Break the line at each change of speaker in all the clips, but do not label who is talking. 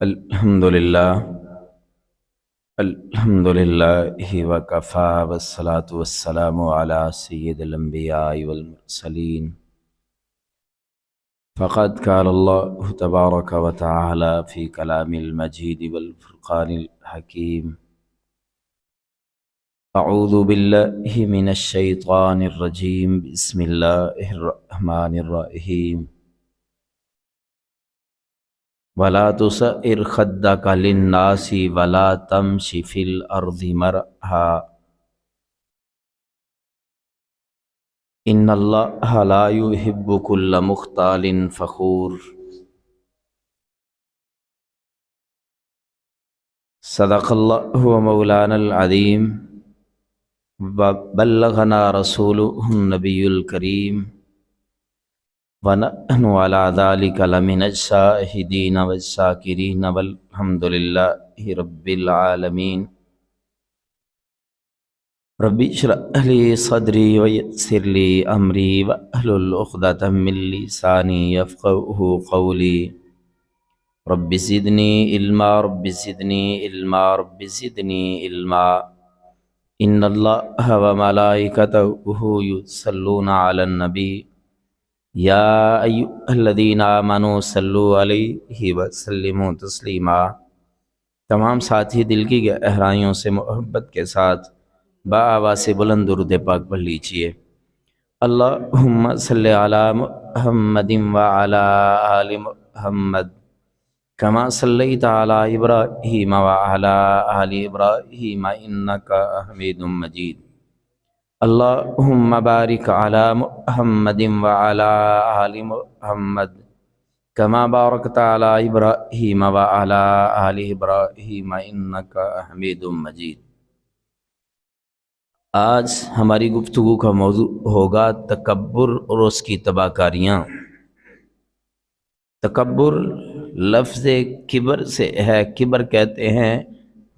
الحمد للہ وکفا والصلاة والسلام علی سید الانبیاء والمرسلین فقد قال اللہ تبارک وتعالی فی کلام المجید والفرقان الحکیم اعوذ باللہ من الشیطان الرجیم بسم اللہ الرحمن الرحیم وَلَا تُسَعِّرْ خَدَّكَ لِلنَّاسِ وَلَا تَمْشِ فِي الْأَرْضِ مَرْحًا إِنَّ اللَّهَ لَا يُحِبُّ كُلَّ مُخْتَالٍ فَخُورٍ۔ صدق اللہ مولانا العظیم وبلغنا رسولہ النبی الکریم وَنَحْنُ عَلَى ذَلِكَ لَمِنَ الشَّاهِدِينَ وَالشَّاكِرِينَ وَالْحَمْدُ لِلَّهِ رَبِّ الْعَالَمِينَ۔ رَبِّ اشْرَحْ لِي صَدْرِي وَيَسِّرْ لِي أَمْرِي وَاحْلُلْ عُقْدَةً مِّن لِّسَانِي يَفْقَهُوا قَوْلِي۔ رَبِّ زِدْنِي عِلْمًا رَبِّ زِدْنِي عِلْمًا رَبِّ زِدْنِي عِلْمًا۔ إِنَّ اللَّهَ وَمَلَائِكَتَهُ يُصَلُّونَ عَلَى النَّبِيِّ یا ایھا الذین آمنوا صلوا علیہ وسلموا تسلیما۔ تمام ساتھی دل کی گہرائیوں سے محبت کے ساتھ بآواز بلند درود پاک پڑھ لیجئے۔ اللہم صلی علی محمد وعلی آل محمد کما صلیت علی ابراہیم وعلی آل ابراہیم انک حمید مجید۔ اللہم بارک علی محمد وعلی آل محمد کما بارکت علی ابراہیم وعلی آل ابراہیم انک حمید مجید۔ آج ہماری گفتگو کا موضوع ہوگا تکبر اور اس کی تباہ کاریاں۔ تکبر لفظ کبر سے ہے، کبر کہتے ہیں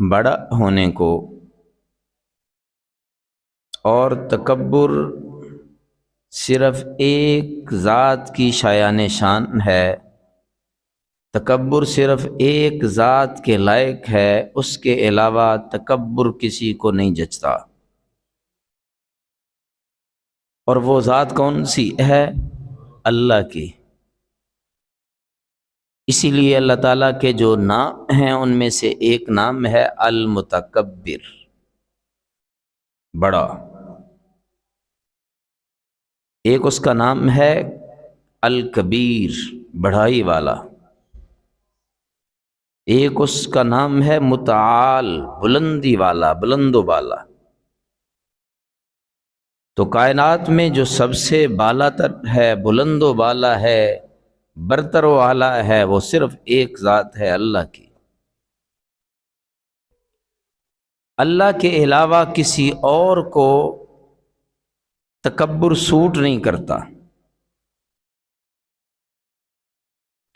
بڑا ہونے کو، اور تکبر صرف ایک ذات کی شایان شان ہے، تکبر صرف ایک ذات کے لائق ہے، اس کے علاوہ تکبر کسی کو نہیں جچتا۔ اور وہ ذات کون سی ہے؟ اللہ کی۔ اسی لیے اللہ تعالیٰ کے جو نام ہیں ان میں سے ایک نام ہے المتکبر، بڑا۔ ایک اس کا نام ہے الکبیر، بڑائی والا۔ ایک اس کا نام ہے متعال، بلندی والا، بلند و بالا۔ تو کائنات میں جو سب سے بالا تر ہے، بلند و بالا ہے، برتر و اعلیٰ ہے، وہ صرف ایک ذات ہے، اللہ کی۔ اللہ کے علاوہ کسی اور کو تکبر سوٹ نہیں کرتا۔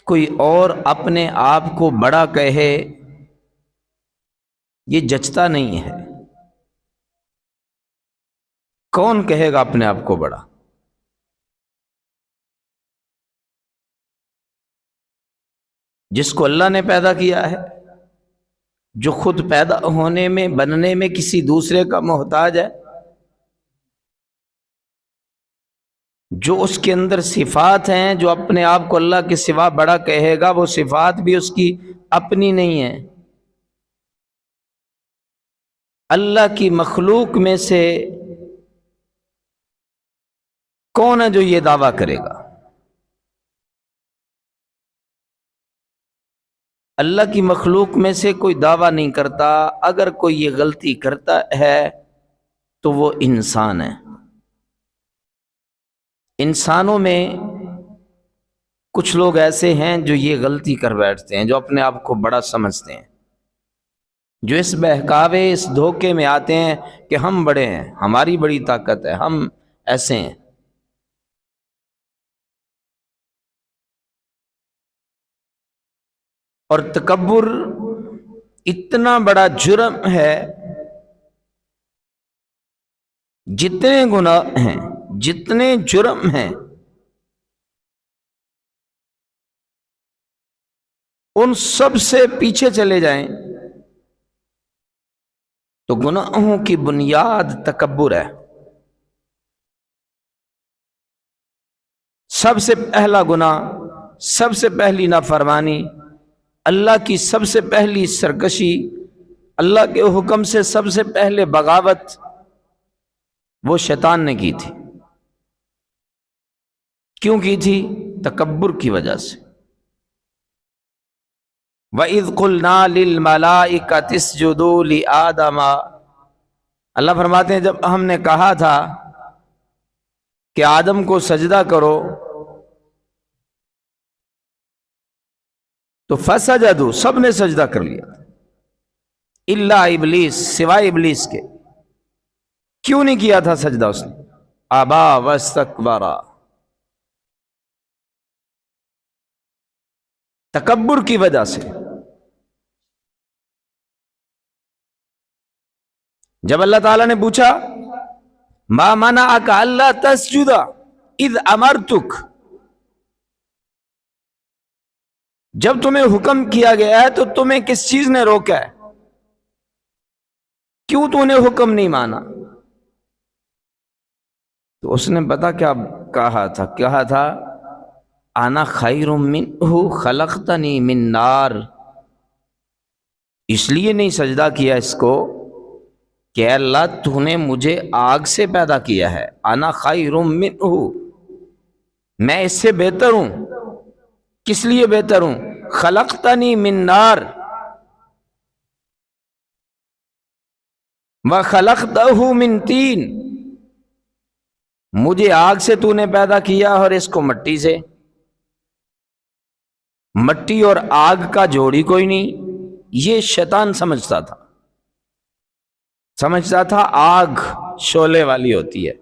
کوئی اور اپنے آپ کو بڑا کہے یہ جچتا نہیں ہے۔ کون کہے گا اپنے آپ کو بڑا؟ جس کو اللہ نے پیدا کیا ہے، جو خود پیدا ہونے میں، بننے میں کسی دوسرے کا محتاج ہے، جو اس کے اندر صفات ہیں، جو اپنے آپ کو اللہ کے سوا بڑا کہے گا وہ صفات بھی اس کی اپنی نہیں ہیں۔ اللہ کی مخلوق میں سے کون ہے جو یہ دعویٰ کرے گا؟ اللہ کی مخلوق میں سے کوئی دعویٰ نہیں کرتا۔ اگر کوئی یہ غلطی کرتا ہے تو وہ انسان ہے۔ انسانوں میں کچھ لوگ ایسے ہیں جو یہ غلطی کر بیٹھتے ہیں، جو اپنے آپ کو بڑا سمجھتے ہیں، جو اس بہکاوے، اس دھوکے میں آتے ہیں کہ ہم بڑے ہیں، ہماری بڑی طاقت ہے، ہم ایسے ہیں۔ اور تکبر اتنا بڑا جرم ہے، جتنے گناہ ہیں، جتنے جرم ہیں، ان سب سے پیچھے چلے جائیں تو گناہوں کی بنیاد تکبر ہے. سب سے پہلا گناہ، سب سے پہلی نافرمانی، اللہ کی سب سے پہلی سرکشی، اللہ کے حکم سے سب سے پہلے بغاوت وہ شیطان نے کی تھی. کیوں کی تھی؟ تکبر کی وجہ سے. وَإِذْ قُلْنَا لِلْمَلَائِكَةِ اسْجُدُوا لِآدَمَ، اللہ فرماتے ہیں جب ہم نے کہا تھا کہ آدم کو سجدہ کرو تو فسجدوا، سب نے سجدہ کر لیا، الا ابلیس، سوائے ابلیس کے. کیوں نہیں کیا تھا سجدہ اس نے؟ ابا واستکبر، تکبر کی وجہ سے. جب اللہ تعالیٰ نے پوچھا ما منعک الا تسجد اذ امرتک، جب تمہیں حکم کیا گیا ہے تو تمہیں کس چیز نے روکا ہے؟ کیوں تو نے حکم نہیں مانا؟ تو اس نے پتا کیا کہا تھا انا خیر منہ خلقتنی من نار. اس لیے نہیں سجدہ کیا اس کو کہ اللہ تو نے مجھے آگ سے پیدا کیا ہے. انا خیر منہ، میں اس سے بہتر ہوں. کس لیے بہتر ہوں؟ خلقتنی من نار وخلقتہ من طین، مجھے آگ سے تو نے پیدا کیا اور اس کو مٹی سے. مٹی اور آگ کا جوڑی کوئی نہیں، یہ شیطان سمجھتا تھا آگ شعلے والی ہوتی ہے،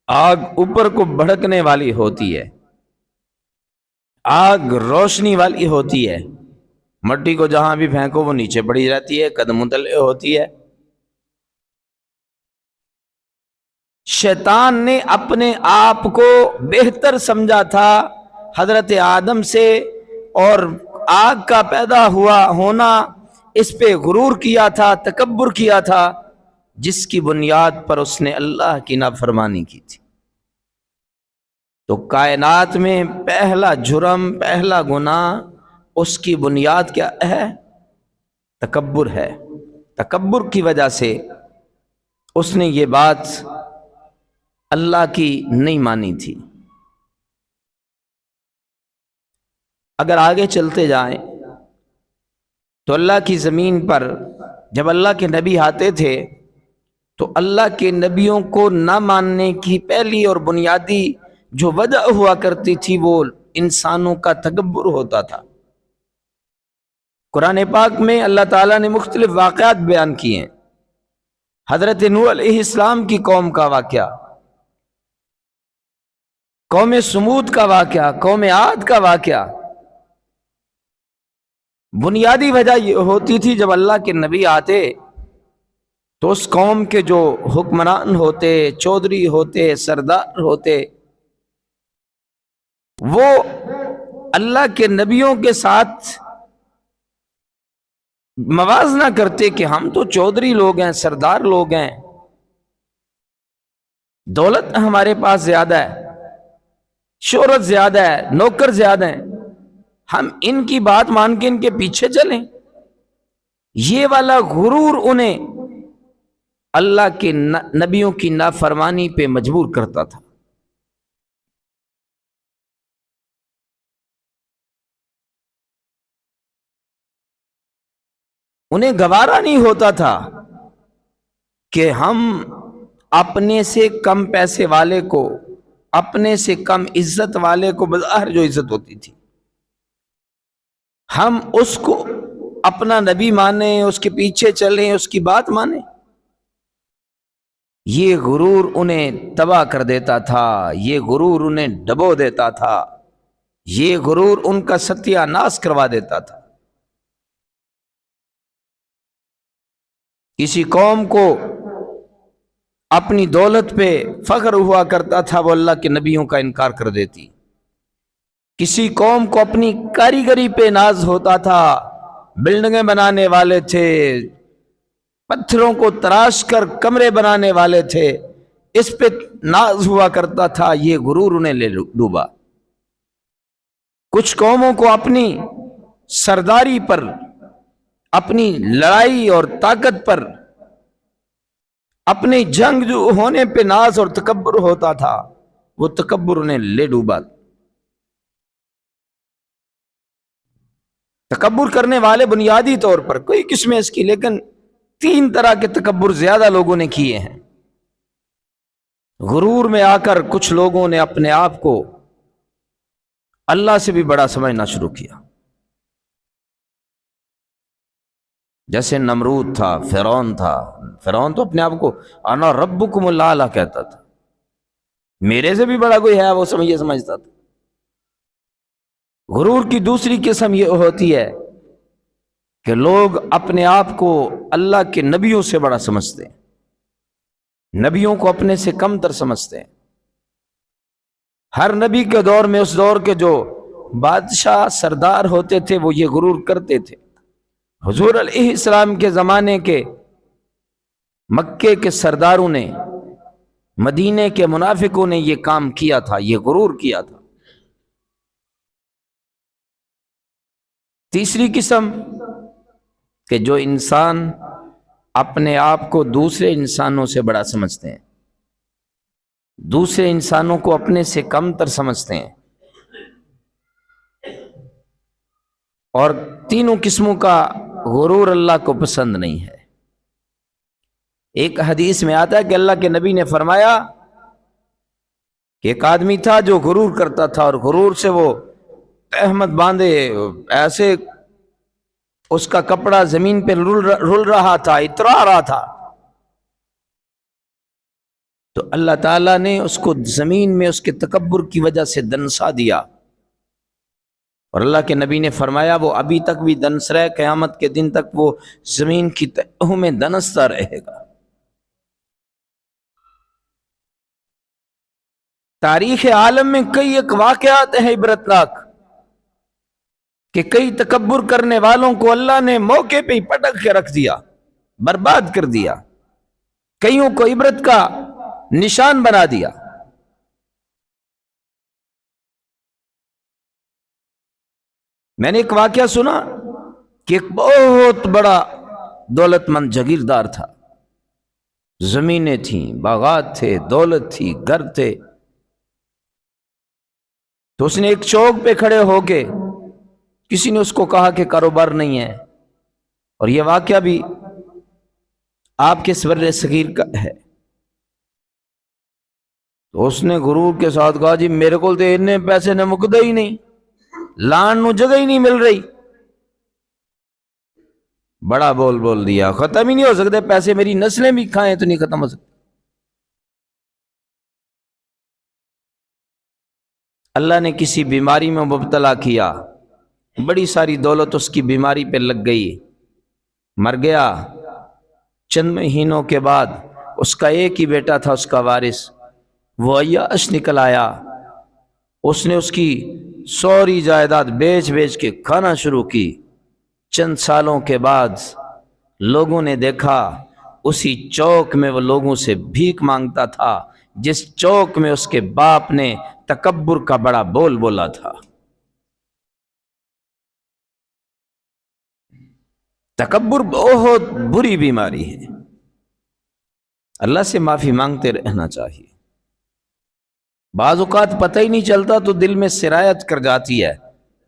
آگ اوپر کو بھڑکنے والی ہوتی ہے، آگ روشنی والی ہوتی ہے. مٹی کو جہاں بھی پھینکو وہ نیچے پڑی رہتی ہے، قدموں تلے ہوتی ہے. شیطان نے اپنے آپ کو بہتر سمجھا تھا حضرت آدم سے، اور آگ کا پیدا ہونا اس پہ غرور کیا تھا، تکبر کیا تھا، جس کی بنیاد پر اس نے اللہ کی نافرمانی کی تھی. تو کائنات میں پہلا جرم، پہلا گناہ، اس کی بنیاد کیا ہے؟ تکبر ہے. تکبر کی وجہ سے اس نے یہ بات اللہ کی نہیں مانی تھی. اگر آگے چلتے جائیں تو اللہ کی زمین پر جب اللہ کے نبی آتے تھے تو اللہ کے نبیوں کو نہ ماننے کی پہلی اور بنیادی جو وجہ ہوا کرتی تھی وہ انسانوں کا تکبر ہوتا تھا. قرآن پاک میں اللہ تعالیٰ نے مختلف واقعات بیان کیے ہیں. حضرت نوح علیہ السلام کی قوم کا واقعہ، قوم سمود کا واقعہ، قوم عاد کا واقعہ. بنیادی وجہ یہ ہوتی تھی جب اللہ کے نبی آتے تو اس قوم کے جو حکمران ہوتے، چودھری ہوتے، سردار ہوتے، وہ اللہ کے نبیوں کے ساتھ موازنہ کرتے کہ ہم تو چودھری لوگ ہیں، سردار لوگ ہیں، دولت ہمارے پاس زیادہ ہے، شہرت زیادہ ہے، نوکر زیادہ ہیں، ہم ان کی بات مان کے ان کے پیچھے چلیں. یہ والا غرور انہیں اللہ کے نبیوں کی نافرمانی پہ مجبور کرتا تھا. انہیں گوارا نہیں ہوتا تھا کہ ہم اپنے سے کم پیسے والے کو، اپنے سے کم عزت والے کو، بظاہر جو عزت ہوتی تھی، ہم اس کو اپنا نبی مانیں، اس کے پیچھے چلیں، اس کی بات مانیں. یہ غرور انہیں تباہ کر دیتا تھا، یہ غرور انہیں ڈبو دیتا تھا، یہ غرور ان کا ستیہ ناش کروا دیتا تھا. کسی قوم کو اپنی دولت پہ فخر ہوا کرتا تھا، وہ اللہ کے نبیوں کا انکار کر دیتی. کسی قوم کو اپنی کاریگری پہ ناز ہوتا تھا، بلڈنگیں بنانے والے تھے، پتھروں کو تراش کر کمرے بنانے والے تھے، اس پہ ناز ہوا کرتا تھا، یہ غرور انہیں لے ڈوبا۔ کچھ قوموں کو اپنی سرداری پر، اپنی لڑائی اور طاقت پر، اپنی جنگ جو ہونے پہ ناز اور تکبر ہوتا تھا، وہ تکبر انہیں لے ڈوبا۔ تکبر کرنے والے بنیادی طور پر کوئی قسم ہے اس کی، لیکن 3 طرح کے تکبر زیادہ لوگوں نے کیے ہیں۔ غرور میں آ کر کچھ لوگوں نے اپنے آپ کو اللہ سے بھی بڑا سمجھنا شروع کیا، جیسے نمرود تھا، فرعون تھا۔ فرعون تو اپنے آپ کو انا ربکم الاعلی کہتا تھا، میرے سے بھی بڑا کوئی ہے، وہ سمجھتا تھا۔ غرور کی دوسری قسم یہ ہوتی ہے کہ لوگ اپنے آپ کو اللہ کے نبیوں سے بڑا سمجھتے ہیں، نبیوں کو اپنے سے کم تر سمجھتے ہیں۔ ہر نبی کے دور میں، اس دور کے جو بادشاہ سردار ہوتے تھے، وہ یہ غرور کرتے تھے۔ حضور علیہ السلام کے زمانے کے مکے کے سرداروں نے، مدینے کے منافقوں نے یہ کام کیا تھا، یہ غرور کیا تھا۔ تیسری قسم کہ جو انسان اپنے آپ کو دوسرے انسانوں سے بڑا سمجھتے ہیں، دوسرے انسانوں کو اپنے سے کم تر سمجھتے ہیں، اور تینوں قسموں کا غرور اللہ کو پسند نہیں ہے۔ ایک حدیث میں آتا ہے کہ اللہ کے نبی نے فرمایا کہ ایک آدمی تھا جو غرور کرتا تھا، اور غرور سے وہ احمد باندھے ایسے اس کا کپڑا زمین پہ رول رہا تھا، اترا رہا تھا، تو اللہ تعالیٰ نے اس کو زمین میں اس کے تکبر کی وجہ سے دنسا دیا، اور اللہ کے نبی نے فرمایا وہ ابھی تک بھی دنس رہے، قیامت کے دن تک وہ زمین کی تہوں میں دنستا رہے گا۔ تاریخ عالم میں کئی ایک واقعات ہیں عبرتناک کہ کئی تکبر کرنے والوں کو اللہ نے موقع پہ ہی پٹک کے رکھ دیا، برباد کر دیا، کئیوں کو عبرت کا نشان بنا دیا۔ میں نے ایک واقعہ سنا کہ ایک بہت بڑا دولت مند جاگیردار تھا، زمینیں تھیں، باغات تھے، دولت تھی، گھر تھے، تو اس نے ایک چوک پہ کھڑے ہو کے کسی نے اس کو کہا کہ کاروبار نہیں ہے، اور یہ واقعہ بھی آپ کے سور صغیر کا ہے، تو اس نے غرور کے ساتھ کہا جی میرے کو تو اتنے پیسے نہ مکدے ہی نہیں، لان نو جگہ ہی نہیں مل رہی۔ بڑا بول دیا، ختم ہی نہیں ہو سکتے پیسے، میری نسلیں بھی کھائیں تو نہیں ختم ہو سکتے۔ اللہ نے کسی بیماری میں مبتلا کیا، بڑی ساری دولت اس کی بیماری پہ لگ گئی، مر گیا۔ چند مہینوں کے بعد اس کا ایک ہی بیٹا تھا، اس کا وارث، وہ عیاش نکل آیا، اس نے اس کی سوری جائیداد بیچ کے کھانا شروع کی۔ چند سالوں کے بعد لوگوں نے دیکھا اسی چوک میں وہ لوگوں سے بھیک مانگتا تھا جس چوک میں اس کے باپ نے تکبر کا بڑا بول بولا تھا۔ تکبر بہت بری بیماری ہے، اللہ سے معافی مانگتے رہنا چاہیے۔ بعض اوقات پتہ ہی نہیں چلتا تو دل میں سرایت کر جاتی ہے،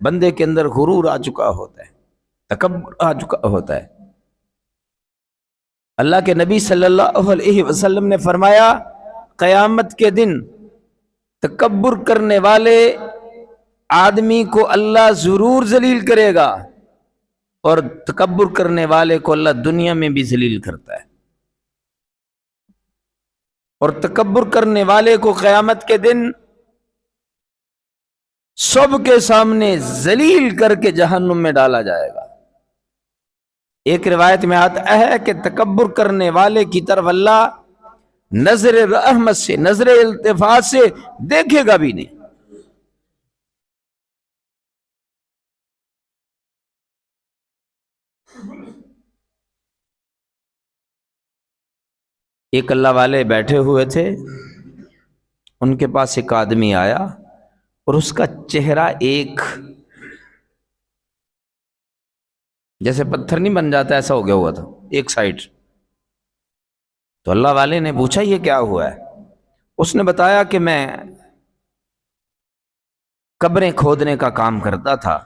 بندے کے اندر غرور آ چکا ہوتا ہے، تکبر آ چکا ہوتا ہے۔ اللہ کے نبی صلی اللہ علیہ وسلم نے فرمایا قیامت کے دن تکبر کرنے والے آدمی کو اللہ ضرور ذلیل کرے گا، اور تکبر کرنے والے کو اللہ دنیا میں بھی ذلیل کرتا ہے، اور تکبر کرنے والے کو قیامت کے دن سب کے سامنے ذلیل کر کے جہنم میں ڈالا جائے گا۔ ایک روایت میں آتا ہے کہ تکبر کرنے والے کی طرف اللہ نظر رحمت سے، نظر التفات سے دیکھے گا بھی نہیں۔ ایک اللہ والے بیٹھے ہوئے تھے، ان کے پاس ایک آدمی آیا اور اس کا چہرہ ایک جیسے پتھر نہیں بن جاتا ایسا ہو گیا ہوا تھا، ایک سائڈ۔ تو اللہ والے نے پوچھا یہ کیا ہوا ہے؟ اس نے بتایا کہ میں قبریں کھودنے کا کام کرتا تھا،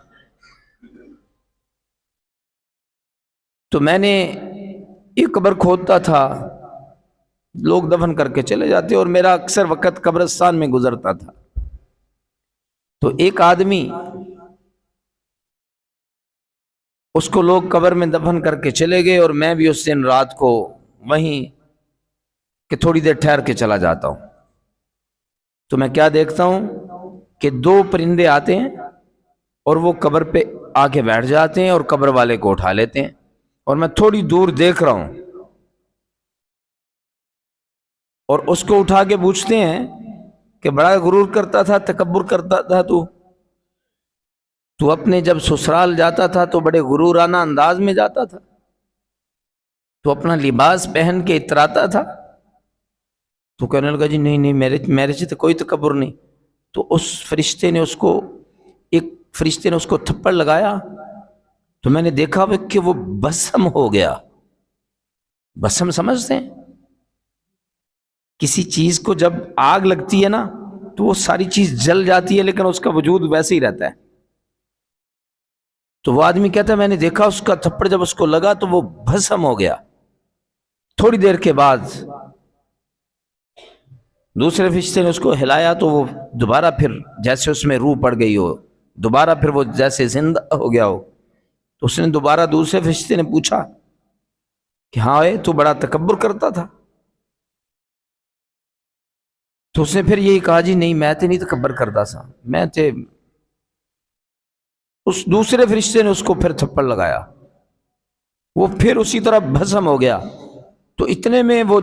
تو میں نے ایک قبر کھودتا تھا، لوگ دفن کر کے چلے جاتے اور میرا اکثر وقت قبرستان میں گزرتا تھا۔ تو ایک آدمی، اس کو لوگ قبر میں دفن کر کے چلے گئے اور میں بھی اس دن رات کو وہیں کہ تھوڑی دیر ٹھہر کے چلا جاتا ہوں، تو میں کیا دیکھتا ہوں کہ دو پرندے آتے ہیں اور وہ قبر پہ آ کے بیٹھ جاتے ہیں اور قبر والے کو اٹھا لیتے ہیں، اور میں تھوڑی دور دیکھ رہا ہوں اور اس کو اٹھا کے پوچھتے ہیں کہ بڑا غرور کرتا تھا، تکبر کرتا تھا، تو اپنے جب سسرال جاتا تھا تو بڑے غرورانہ انداز میں جاتا تھا، تو اپنا لباس پہن کے اتراتا تھا۔ تو کہنے لگا جی نہیں نہیں، میرے سے تو کوئی تکبر نہیں۔ تو اس فرشتے نے اس کو تھپڑ لگایا، تو میں نے دیکھا کہ وہ بسم ہو گیا۔ بسم سمجھتے ہیں؟ کسی چیز کو جب آگ لگتی ہے نا تو وہ ساری چیز جل جاتی ہے لیکن اس کا وجود ویسے ہی رہتا ہے۔ تو وہ آدمی کہتا ہے میں نے دیکھا اس کا تھپڑ جب اس کو لگا تو وہ بھسم ہو گیا۔ تھوڑی دیر کے بعد دوسرے فرشتے نے اس کو ہلایا تو وہ دوبارہ پھر جیسے اس میں روح پڑ گئی ہو، دوبارہ پھر وہ جیسے زندہ ہو گیا ہو۔ تو اس نے دوبارہ دوسرے فرشتے نے پوچھا کہ ہاں تو بڑا تکبر کرتا تھا؟ تو اس نے پھر یہی کہا جی نہیں میں تے نہیں تکبر کرتا سا، میں تے۔ اس دوسرے فرشتے نے اس کو پھر تھپڑ لگایا، وہ پھر اسی طرح بھسم ہو گیا۔ تو اتنے میں وہ،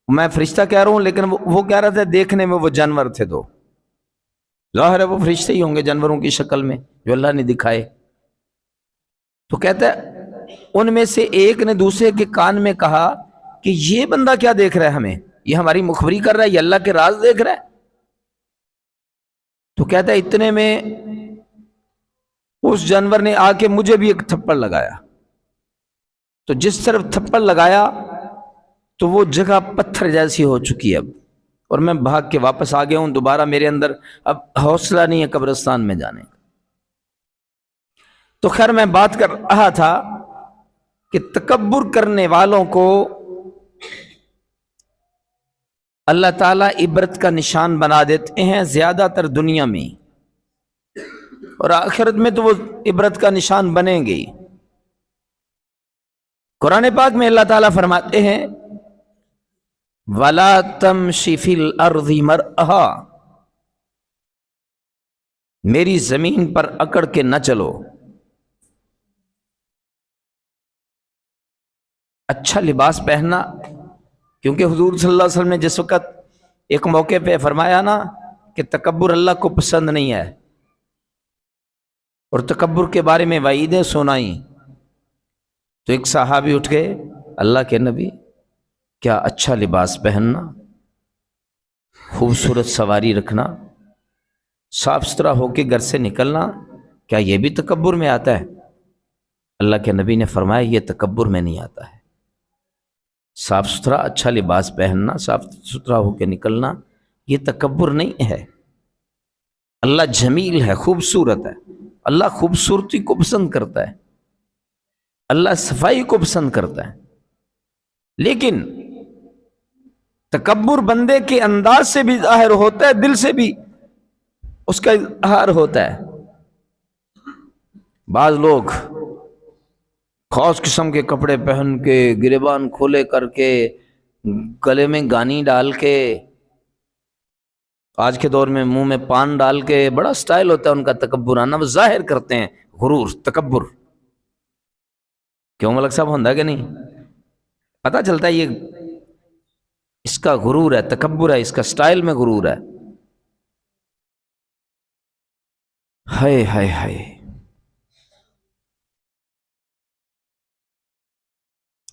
میں فرشتہ کہہ رہا ہوں لیکن وہ کہہ رہا تھا دیکھنے میں وہ جانور تھے، تو ظاہر ہے وہ فرشتے ہی ہوں گے جانوروں کی شکل میں جو اللہ نے دکھائے۔ تو کہتا ہے ان میں سے ایک نے دوسرے کے کان میں کہا کہ یہ بندہ کیا دیکھ رہا ہے ہمیں، یہ ہماری مخبری کر رہا ہے، یہ اللہ کے راز دیکھ رہا ہے۔ تو کہتا ہے اتنے میں اس جانور نے آ کے مجھے بھی ایک تھپڑ لگایا، تو جس طرف تھپڑ لگایا تو وہ جگہ پتھر جیسی ہو چکی ہے اب، اور میں بھاگ کے واپس آ گیا ہوں، دوبارہ میرے اندر اب حوصلہ نہیں ہے قبرستان میں جانے کا۔ تو خیر میں بات کر رہا تھا کہ تکبر کرنے والوں کو اللہ تعالیٰ عبرت کا نشان بنا دیتے ہیں زیادہ تر دنیا میں، اور آخرت میں تو وہ عبرت کا نشان بنیں گے۔ قرآن پاک میں اللہ تعالیٰ فرماتے ہیں وَلَا تَمْشِ فِي الْأَرْضِ مَرْأَہَا، میری زمین پر اکڑ کے نہ چلو۔ اچھا لباس پہننا، کیونکہ حضور صلی اللہ علیہ وسلم نے جس وقت ایک موقع پہ فرمایا نا کہ تکبر اللہ کو پسند نہیں ہے، اور تکبر کے بارے میں وعیدیں سنائیں، تو ایک صحابی اٹھ گئے، اللہ کے نبی کیا اچھا لباس پہننا، خوبصورت سواری رکھنا، صاف ستھرا ہو کے گھر سے نکلنا، کیا یہ بھی تکبر میں آتا ہے؟ اللہ کے نبی نے فرمایا یہ تکبر میں نہیں آتا ہے۔ صاف ستھرا اچھا لباس پہننا، صاف ستھرا ہو کے نکلنا، یہ تکبر نہیں ہے۔ اللہ جمیل ہے، خوبصورت ہے، اللہ خوبصورتی کو پسند کرتا ہے، اللہ صفائی کو پسند کرتا ہے۔ لیکن تکبر بندے کے انداز سے بھی ظاہر ہوتا ہے، دل سے بھی اس کا اظہار ہوتا ہے۔ بعض لوگ خاص قسم کے کپڑے پہن کے، گریبان کھولے کر کے، گلے میں گانی ڈال کے، آج کے دور میں منہ میں پان ڈال کے، بڑا سٹائل ہوتا ہے ان کا تکبرانہ، وہ ظاہر کرتے ہیں غرور، تکبر۔ کیوں ملک صاحب ہوندہ کہ نہیں؟ پتہ چلتا ہے یہ اس کا غرور ہے، تکبر ہے، اس کا سٹائل میں غرور ہے۔ ہائے ہائے ہائے،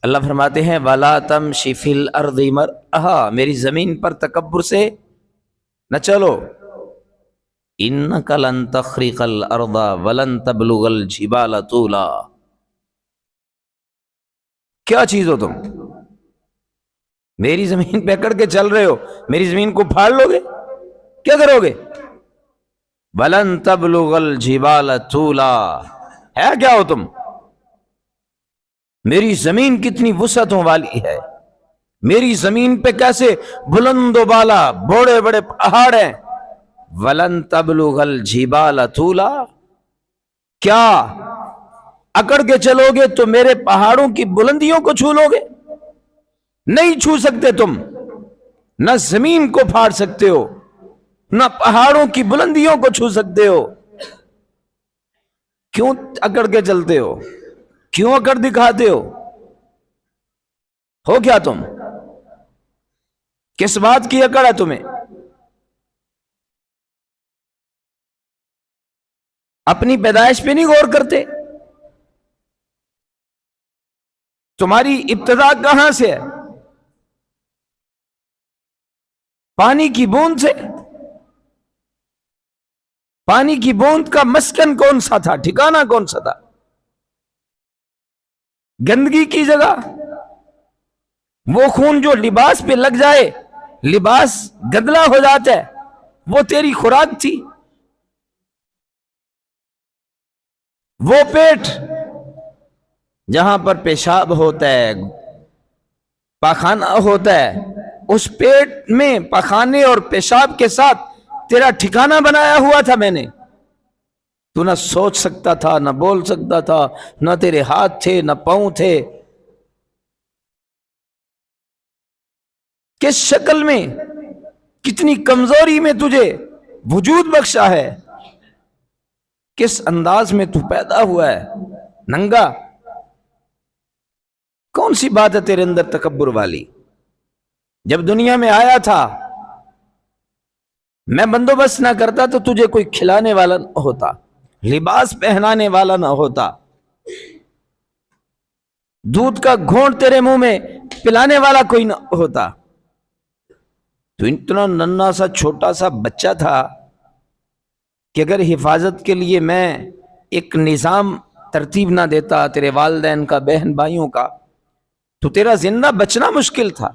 اللہ فرماتے ہیں وَلَا تَمْشِ فِي الْأَرْضِ مَرْحًا، میری زمین پر تکبر سے نہ چلو، إِنَّكَ لَن تَخْرِقَ الْأَرْضَ وَلَن تَبْلُغَ الْجِبَالَ طُولًا، کیا چیز ہو تم؟ میری زمین پہ اکڑ کے چل رہے ہو، میری زمین کو پھاڑ لو گے؟ کیا کرو گے؟ وَلَن تَبْلُغَ الْجِبَالَ طُولًا، ہے کیا ہو تم؟ میری زمین کتنی وسعتوں والی ہے، میری زمین پہ کیسے بلند و بالا بڑے بڑے پہاڑ ہیں۔ وَلَن تَبْلُغَ الْجِبَالَ طُولًا، کیا اکڑ کے چلو گے تو میرے پہاڑوں کی بلندیوں کو چھو لو گے؟ نہیں چھو سکتے تم، نہ زمین کو پھاڑ سکتے ہو، نہ پہاڑوں کی بلندیوں کو چھو سکتے ہو۔ کیوں اکڑ کے چلتے ہو؟ کیوں اکڑ دکھاتے ہو کیا تم؟ کس بات کی اکڑ ہے تمہیں؟ اپنی پیدائش پہ نہیں غور کرتے؟ تمہاری ابتدا کہاں سے ہے؟ پانی کی بوند سے۔ پانی کی بوند کا مسکن کون سا تھا، ٹھکانہ کون سا تھا؟ گندگی کی جگہ۔ وہ خون جو لباس پہ لگ جائے لباس گدلا ہو جاتا ہے، وہ تیری خوراک تھی۔ وہ پیٹ جہاں پر پیشاب ہوتا ہے، پاخانہ ہوتا ہے، اس پیٹ میں پاخانے اور پیشاب کے ساتھ تیرا ٹھکانہ بنایا ہوا تھا میں نے۔ تو نہ سوچ سکتا تھا، نہ بول سکتا تھا، نہ تیرے ہاتھ تھے نہ پاؤں تھے۔ کس شکل میں، کتنی کمزوری میں تجھے وجود بخشا ہے، کس انداز میں تو پیدا ہوا ہے، ننگا۔ کون سی بات ہے تیرے اندر تکبر والی؟ جب دنیا میں آیا تھا میں بندوبست نہ کرتا تو تجھے کوئی کھلانے والا نہ ہوتا، لباس پہنانے والا نہ ہوتا، دودھ کا گھونٹ تیرے منہ میں پلانے والا کوئی نہ ہوتا۔ تو اتنا ننھا سا چھوٹا سا بچہ تھا کہ اگر حفاظت کے لیے میں ایک نظام ترتیب نہ دیتا تیرے والدین کا، بہن بھائیوں کا، تو تیرا زندہ بچنا مشکل تھا۔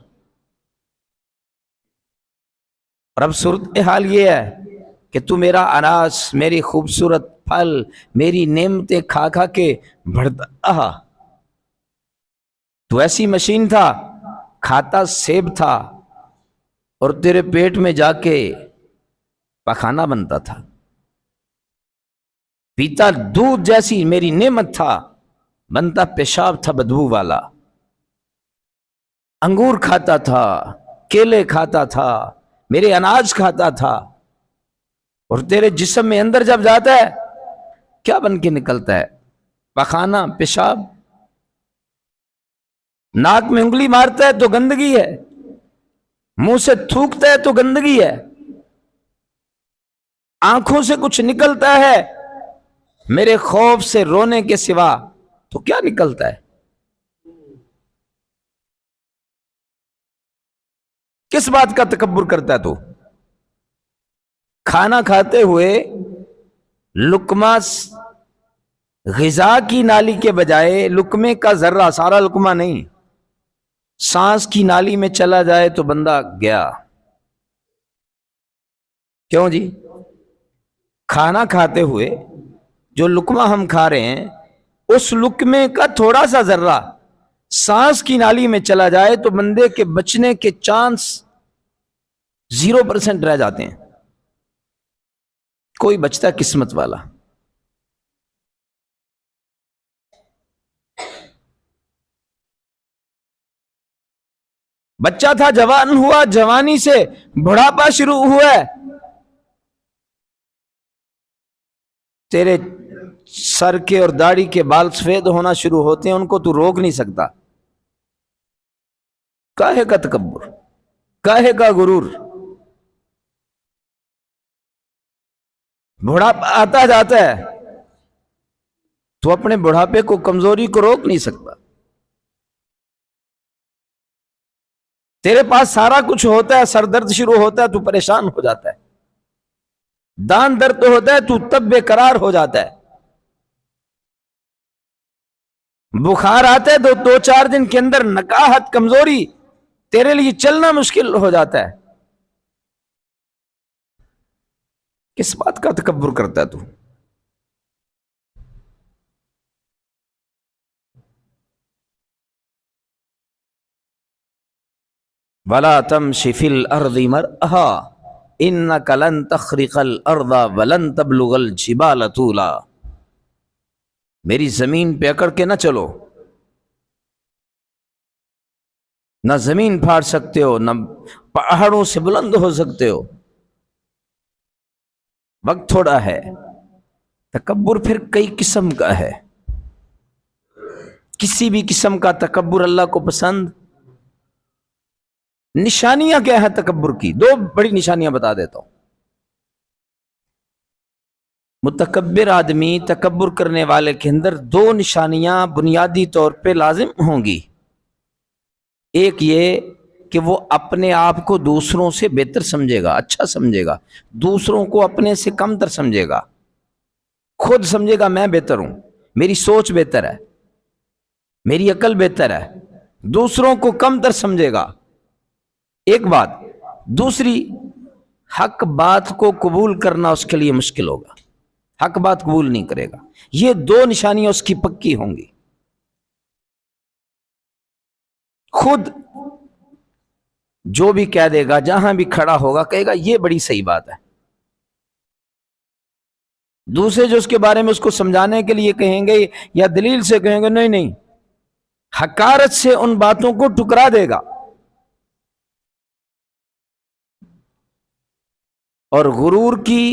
اور اب صورتحال یہ ہے کہ تو میرا اناج، میری خوبصورت پھل، میری نعمتیں کھا کھا کے بڑھتا رہا۔ تو ایسی مشین تھا، کھاتا سیب تھا اور تیرے پیٹ میں جا کے پخانہ بنتا تھا، پیتا دودھ جیسی میری نعمت تھا، بنتا پیشاب تھا بدبو والا۔ انگور کھاتا تھا، کیلے کھاتا تھا، میرے اناج کھاتا تھا، اور تیرے جسم میں اندر جب جاتا ہے کیا بن کے نکلتا ہے؟ پخانہ، پیشاب۔ ناک میں انگلی مارتا ہے تو گندگی ہے، منہ سے تھوکتا ہے تو گندگی ہے، آنکھوں سے کچھ نکلتا ہے میرے خوف سے رونے کے سوا تو کیا نکلتا ہے؟ کس بات کا تکبر کرتا ہے تو؟ کھانا کھاتے ہوئے لقمہ غذا کی نالی کے بجائے لقمے کا ذرہ، سارا لقمہ نہیں، سانس کی نالی میں چلا جائے تو بندہ گیا۔ کیوں جی؟ کھانا کھاتے ہوئے جو لقمہ ہم کھا رہے ہیں اس لقمے کا تھوڑا سا ذرہ سانس کی نالی میں چلا جائے تو بندے کے بچنے کے چانس 0% رہ جاتے ہیں۔ کوئی بچتا قسمت والا۔ بچہ تھا، جوان ہوا، جوانی سے بڑھاپا شروع ہوا ہے، تیرے سر کے اور داڑھی کے بال سفید ہونا شروع ہوتے ہیں، ان کو تو روک نہیں سکتا۔ کاہے کا تکبر، کاہے کا غرور؟ بڑھاپا آتا جاتا ہے تو اپنے بڑھاپے کو، کمزوری کو روک نہیں سکتا۔ تیرے پاس سارا کچھ ہوتا ہے، سر درد شروع ہوتا ہے تو پریشان ہو جاتا ہے، دان درد ہوتا ہے تو تب بے قرار ہو جاتا ہے، بخار آتا ہے تو 2-4 دن کے اندر نکاہت، کمزوری، تیرے لیے چلنا مشکل ہو جاتا ہے۔ کس بات کا تکبر کرتا ہے تو؟ وَلَا تَمْشِ فِي الْأَرْضِ مَرْحًا إِنَّكَ لَن تَخْرِقَ الْأَرْضَ وَلَن تَبْلُغَ الْجِبَالَ طُولًا، میری زمین پہ اکڑ کے نہ چلو، نہ زمین پھاڑ سکتے ہو، نہ پہاڑوں سے بلند ہو سکتے ہو، وقت تھوڑا ہے۔ تکبر پھر کئی قسم کا ہے، کسی بھی قسم کا تکبر اللہ کو پسند۔ نشانیاں کیا ہے تکبر کی؟ 2 بڑی نشانیاں بتا دیتا ہوں۔ متکبر آدمی، تکبر کرنے والے کے اندر 2 نشانیاں بنیادی طور پہ لازم ہوں گی۔ ایک یہ کہ وہ اپنے آپ کو دوسروں سے بہتر سمجھے گا، اچھا سمجھے گا، دوسروں کو اپنے سے کم تر سمجھے گا، خود سمجھے گا میں بہتر ہوں، میری سوچ بہتر ہے، میری عقل بہتر ہے، دوسروں کو کم تر سمجھے گا، ایک بات۔ دوسری، حق بات کو قبول کرنا اس کے لیے مشکل ہوگا، حق بات قبول نہیں کرے گا۔ یہ 2 نشانیاں اس کی پکی ہوں گی۔ خود جو بھی کہہ دے گا، جہاں بھی کھڑا ہوگا کہے گا یہ بڑی صحیح بات ہے، دوسرے جو اس کے بارے میں اس کو سمجھانے کے لیے کہیں گے یا دلیل سے کہیں گے نہیں نہیں، حقارت سے ان باتوں کو ٹکرا دے گا۔ اور غرور کی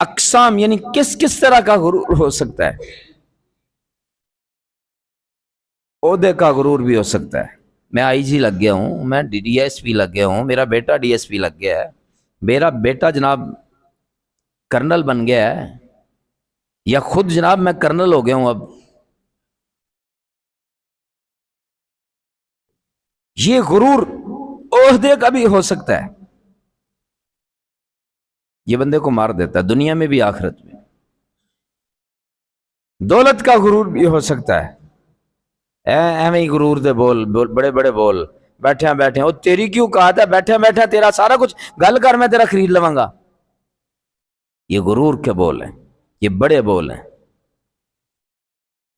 اقسام، یعنی کس کس طرح کا غرور ہو سکتا ہے؟ عہدے کا غرور بھی ہو سکتا ہے، میں آئی جی لگ گیا ہوں، میں ڈی ایس پی لگ گیا ہوں، میرا بیٹا ڈی ایس پی لگ گیا ہے، میرا بیٹا جناب کرنل بن گیا ہے، یا خود جناب میں کرنل ہو گیا ہوں۔ اب یہ غرور عہدے کا بھی ہو سکتا ہے، یہ بندے کو مار دیتا ہے دنیا میں بھی آخرت میں۔ دولت کا غرور بھی ہو سکتا ہے، ایویں ہی غرور دے بول بڑے بڑے بول، بیٹھے بیٹھے او تیری کیوں کہا تھا، بیٹھے بیٹھے تیرا سارا کچھ گل کر، میں تیرا خرید لواں گا۔ یہ غرور کے بول ہیں، یہ بڑے بول ہیں۔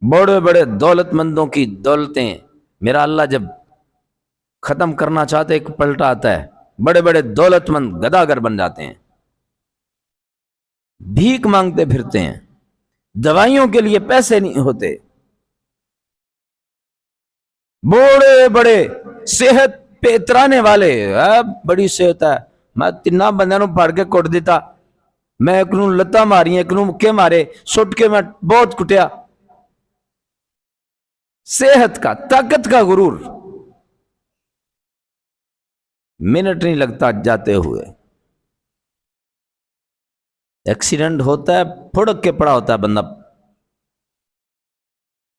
بڑے بڑے دولت مندوں کی دولتیں میرا اللہ جب ختم کرنا چاہتے ایک پلٹا آتا ہے، بڑے بڑے دولت مند گداگر بن جاتے ہیں، بھیک مانگتے پھرتے ہیں، دوائیوں کے لیے پیسے نہیں ہوتے، بڑے بڑے صحت پہ اترانے والے، بڑی صحت ہے، میں 3 بندیاں نوں پڑھ کے کٹ دیتا، میں ایک نوں لتاں ماری، ایک نوں مکے مارے، سٹ کے میں بہت کٹیا۔ صحت کا، طاقت کا غرور، منٹ نہیں لگتا جاتے ہوئے، ایکسیڈنٹ ہوتا ہے پھڑک کے پڑا ہوتا ہے بندہ،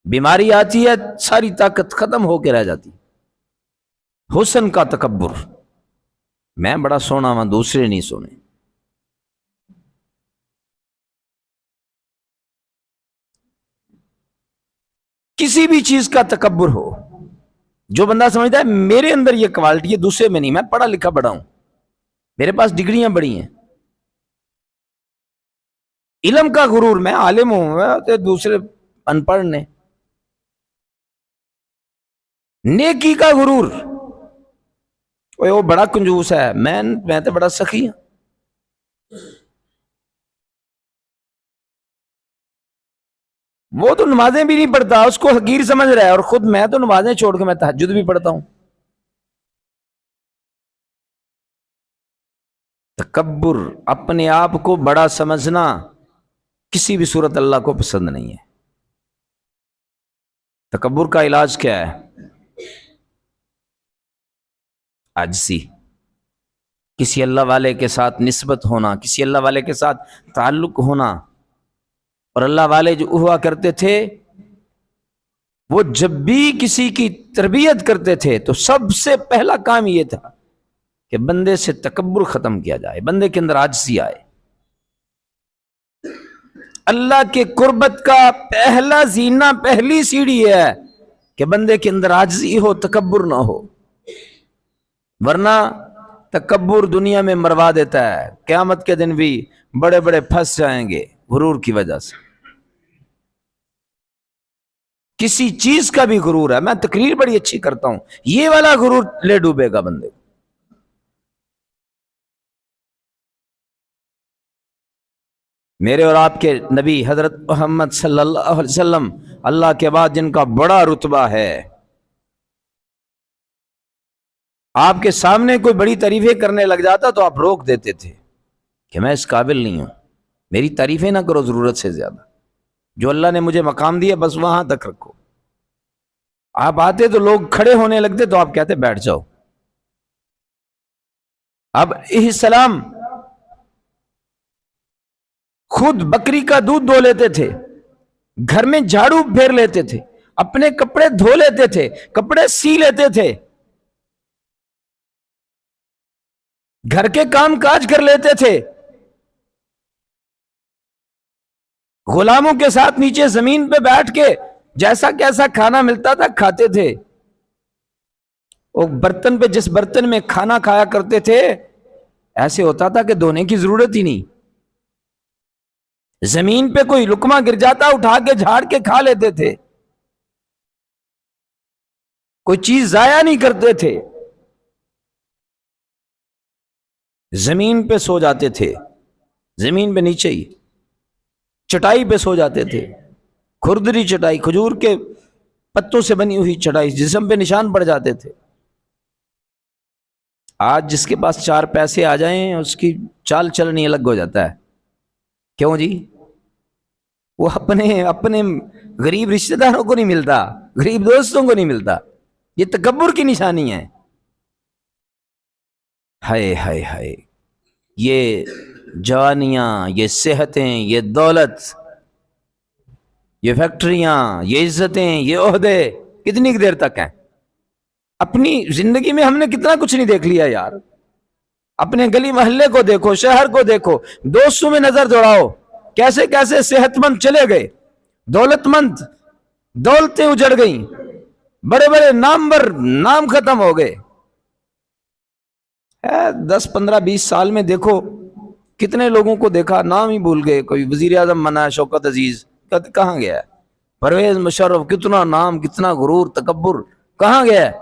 بیماری آتی ہے ساری طاقت ختم ہو کے رہ جاتی۔ حسن کا تکبر، میں بڑا سونا ہوں دوسرے نہیں سونے۔ کسی بھی چیز کا تکبر ہو، جو بندہ سمجھتا ہے میرے اندر یہ کوالٹی ہے دوسرے میں نہیں، میں پڑھا لکھا بڑا ہوں، میرے پاس ڈگریاں بڑی ہیں، علم کا غرور، میں عالم ہوں دوسرے ان پڑھ نے۔ نیکی کا غرور، وہ بڑا کنجوس ہے، میں تو بڑا سخی ہوں۔ وہ تو نمازیں بھی نہیں پڑھتا، اس کو حقیر سمجھ رہا ہے، اور خود میں تو نمازیں چھوڑ کے میں تہجد بھی پڑھتا ہوں۔ تکبر، اپنے آپ کو بڑا سمجھنا، کسی بھی صورت اللہ کو پسند نہیں ہے۔ تکبر کا علاج کیا ہے؟ عاجزی، کسی اللہ والے کے ساتھ نسبت ہونا، کسی اللہ والے کے ساتھ تعلق ہونا۔ اور اللہ والے جو ہوا کرتے تھے وہ جب بھی کسی کی تربیت کرتے تھے تو سب سے پہلا کام یہ تھا کہ بندے سے تکبر ختم کیا جائے، بندے کے اندر عاجزی آئے۔ اللہ کے قربت کا پہلا زینہ، پہلی سیڑھی ہے کہ بندے کے اندر عاجزی ہو، تکبر نہ ہو، ورنہ تکبر دنیا میں مروا دیتا ہے، قیامت کے دن بھی بڑے بڑے پھنس جائیں گے غرور کی وجہ سے۔ کسی چیز کا بھی غرور ہے، میں تقریر بڑی اچھی کرتا ہوں، یہ والا غرور لے ڈوبے گا بندے کو۔ میرے اور آپ کے نبی حضرت محمد صلی اللہ علیہ وسلم، اللہ کے بعد جن کا بڑا رتبہ ہے، آپ کے سامنے کوئی بڑی تعریفیں کرنے لگ جاتا تو آپ روک دیتے تھے کہ میں اس قابل نہیں ہوں، میری تعریفیں نہ کرو ضرورت سے زیادہ، جو اللہ نے مجھے مقام دیا بس وہاں تک رکھو۔ آپ آتے تو لوگ کھڑے ہونے لگتے تو آپ کہتے بیٹھ جاؤ۔ اب علیہ السلام خود بکری کا دودھ دھو لیتے تھے، گھر میں جھاڑو پھیر لیتے تھے، اپنے کپڑے دھو لیتے تھے، کپڑے سی لیتے تھے، گھر کے کام کاج کر لیتے تھے، غلاموں کے ساتھ نیچے زمین پہ بیٹھ کے جیسا کیسا کھانا ملتا تھا کھاتے تھے۔ وہ برتن پہ جس برتن میں کھانا کھایا کرتے تھے ایسے ہوتا تھا کہ دھونے کی ضرورت ہی نہیں، زمین پہ کوئی لقمہ گر جاتا اٹھا کے جھاڑ کے کھا لیتے تھے، کوئی چیز ضائع نہیں کرتے تھے، زمین پہ سو جاتے تھے، زمین پہ نیچے ہی چٹائی پہ سو جاتے تھے، کھردری چٹائی، کھجور کے پتوں سے بنی ہوئی چٹائی، جسم پہ نشان پڑ جاتے تھے۔ آج جس کے پاس 4 پیسے آ جائیں اس کی چال چلنی الگ ہو جاتا ہے، کیوں جی؟ وہ اپنے غریب رشتہ داروں کو نہیں ملتا، غریب دوستوں کو نہیں ملتا، یہ تکبر کی نشانی ہے۔ ہائے ہائے ہائے، یہ جوانیاں، یہ صحتیں، یہ دولت، یہ فیکٹریاں، یہ عزتیں، یہ عہدے کتنی دیر تک ہیں؟ اپنی زندگی میں ہم نے کتنا کچھ نہیں دیکھ لیا یار۔ اپنے گلی محلے کو دیکھو، شہر کو دیکھو، دوستوں میں نظر دوڑاؤ، کیسے کیسے صحت مند چلے گئے، دولت مند، دولتیں اجڑ گئیں، بڑے بڑے نامور نام ختم ہو گئے۔ 10 15 20 سال میں دیکھو کتنے لوگوں کو دیکھا نام ہی بھول گئے، کوئی وزیر اعظم بنا ہے شوکت عزیز، کہاں گیا ہے؟ پرویز مشرف، کتنا نام، کتنا غرور، تکبر، کہاں گیا ہے؟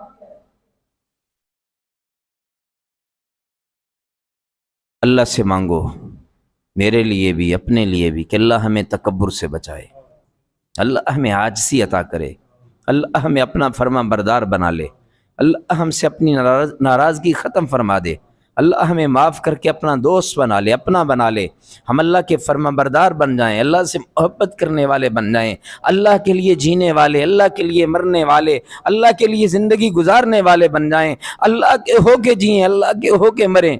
اللہ سے مانگو، میرے لیے بھی اپنے لیے بھی، کہ اللہ ہمیں تکبر سے بچائے، اللہ ہمیں عاجزی عطا کرے، اللہ ہمیں اپنا فرما بردار بنا لے، اللہ ہم سے اپنی ناراضگی ختم فرما دے، اللہ ہمیں معاف کر کے اپنا دوست بنا لے، اپنا بنا لے، ہم اللہ کے فرما بردار بن جائیں، اللہ سے محبت کرنے والے بن جائیں، اللہ کے لیے جینے والے، اللہ کے لیے مرنے والے، اللہ کے لیے زندگی گزارنے والے بن جائیں، اللہ کے ہو کے جئیں، اللہ کے ہو کے مریں،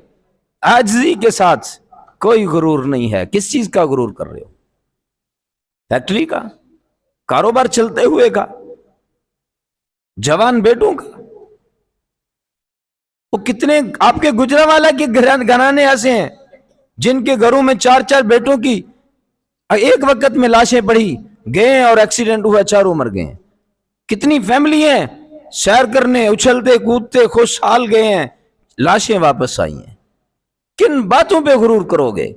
عاجزی کے ساتھ۔ کوئی غرور نہیں ہے۔ کس چیز کا غرور کر رہے ہو؟ فیکٹری کا، کاروبار چلتے ہوئے کا، جوان بیٹوں کا؟ وہ کتنے آپ کے گجرانوالہ کے گھرانے ایسے ہیں جن کے گھروں میں 4 بیٹوں کی ایک وقت میں لاشیں پڑی، گئے اور ایکسیڈنٹ ہوا، 4 مر گئے ہیں۔ کتنی فیملی ہیں سیر کرنے اچھلتے کودتے خوشحال گئے ہیں، لاشیں واپس آئی ہیں۔ کن باتوں پہ غرور کرو گے؟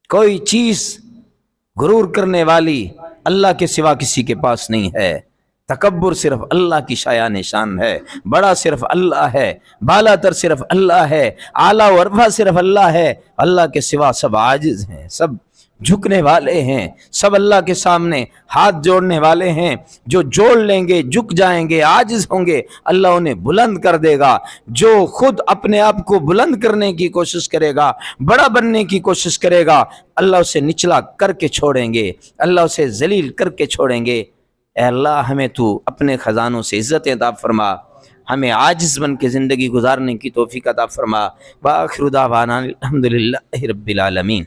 کوئی چیز غرور کرنے والی اللہ کے سوا کسی کے پاس نہیں ہے۔ تکبر صرف اللہ کی شایان نشان ہے، بڑا صرف اللہ ہے، بالا تر صرف اللہ ہے، اعلیٰ و ارفع صرف اللہ ہے، اللہ کے سوا سب عاجز ہیں، سب جھکنے والے ہیں، سب اللہ کے سامنے ہاتھ جوڑنے والے ہیں۔ جو جوڑ لیں گے، جھک جائیں گے، عاجز ہوں گے، اللہ انہیں بلند کر دے گا۔ جو خود اپنے آپ کو بلند کرنے کی کوشش کرے گا، بڑا بننے کی کوشش کرے گا، اللہ اسے نچلا کر کے چھوڑیں گے، اللہ اسے ذلیل کر کے چھوڑیں گے۔ اے اللہ ہمیں تو اپنے خزانوں سے عزت عطا فرما، ہمیں عاجز بن کے زندگی گزارنے کی توفیق عطا فرما۔ وآخر دعوانا الحمدللہ رب العالمین۔